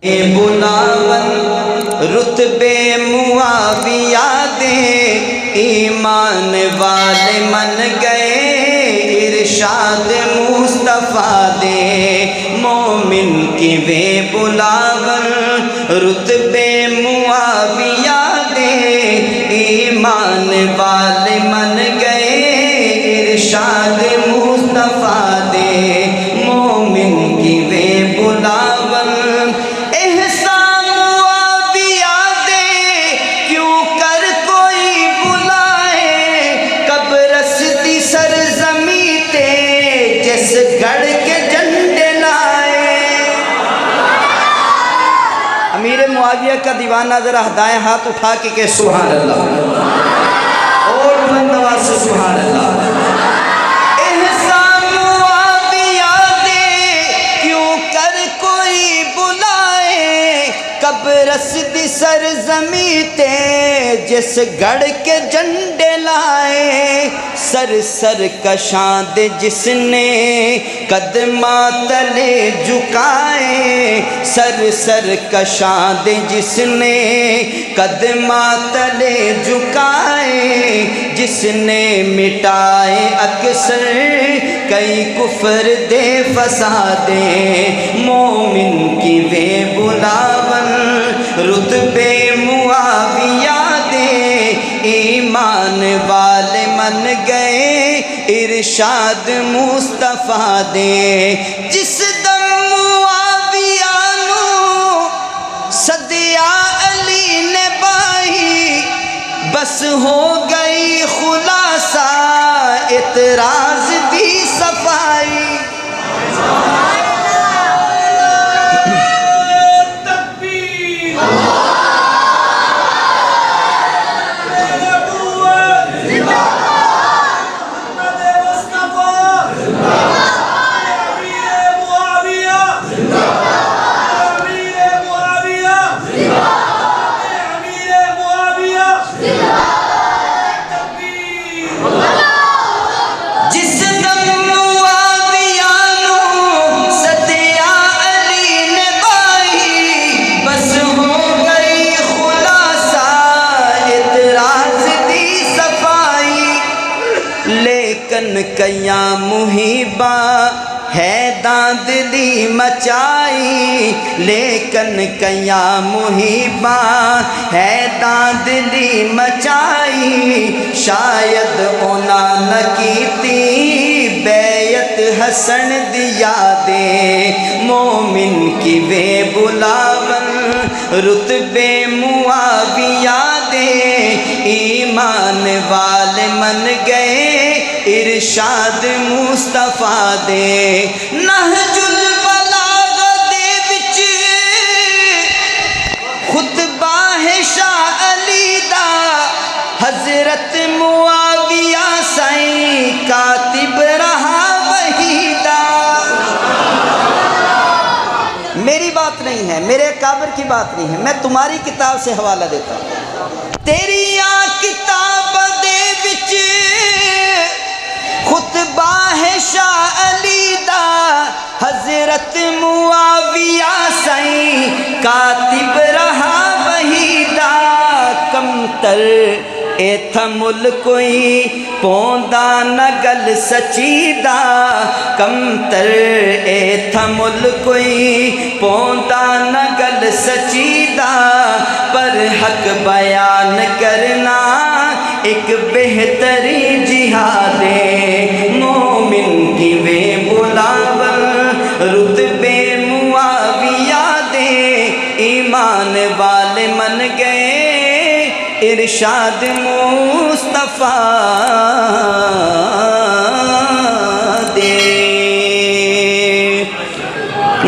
بلاون رتبے معاویہ دے ایمان والے من گئے ارشاد مصطفیٰ دے مومن کی وے بلاون رتبے معاویہ دے ایمان والے من گئے ارشاد مصطفیٰ دے مومن کی وے بلاون احسان معاویہ دے کیوں کر کوئی بلائے کب رسدی سرزمی تے جس گڑھ کے جھنڈے لائے۔ امیر معاویہ کا دیوانہ ذرا دائیں ہاتھ اٹھا کے کہ سبحان اللہ، اور بلند آواز سے سبحان اللہ۔ احسان معاویہ دے کیوں کر کوئی بلائے کب رسدی سرزمی تے جس گڑھ کے جھنڈے لائے۔ سر سر کشاں دے جس نے قدماں تلے جھکائے، سر سر کشاں دے جس نے قدماں تلے جھکائے، جس نے مٹائے اکثر کئی کفر دے فسادے مومن کی وے بلاون رتبے معاویہ دے ایمان والے من گئے ارشاد مصطفیٰ دے۔ جس دم معاویہ نو صدیہ علی نے بائی بس ہو گئی خلاصہ اعتراض دی صفائی۔ لیکن کیا محبہ ہے داندلی مچائی، لیکن کیا محبہ ہے داندلی مچائی، شاید اونا نہ کیتی بیعت حسن دیا دے مومن کی وے بلاون رتبے معاویہ دے ایمان والے من گئے ارشاد مصطفیٰ دے۔ نہج البلاغہ دے وچ خطبہ ہے شاہ علی دا حضرت معاویہ سائیں کاتب رہا وہی دا۔ میری بات نہیں ہے، میرے اکابر کی بات نہیں ہے، میں تمہاری کتاب سے حوالہ دیتا ہوں۔ تیری کتاب دے وچ خطبہ ہے شاہ علی دا حضرت معاویہ سائیں کاتب رہا وہی دا۔ کم تر ایتھا مل کوئی پوندا نہ گل سچی دا، کم تر ایتھا مل کوئی پوندا نہ گل سچی دا، پر حق بیان کرنا ایک بہتری جہاد مومن کی وے بلاون رتبے معاویہ دے ایمان والے من گئے ارشاد مصطفیٰ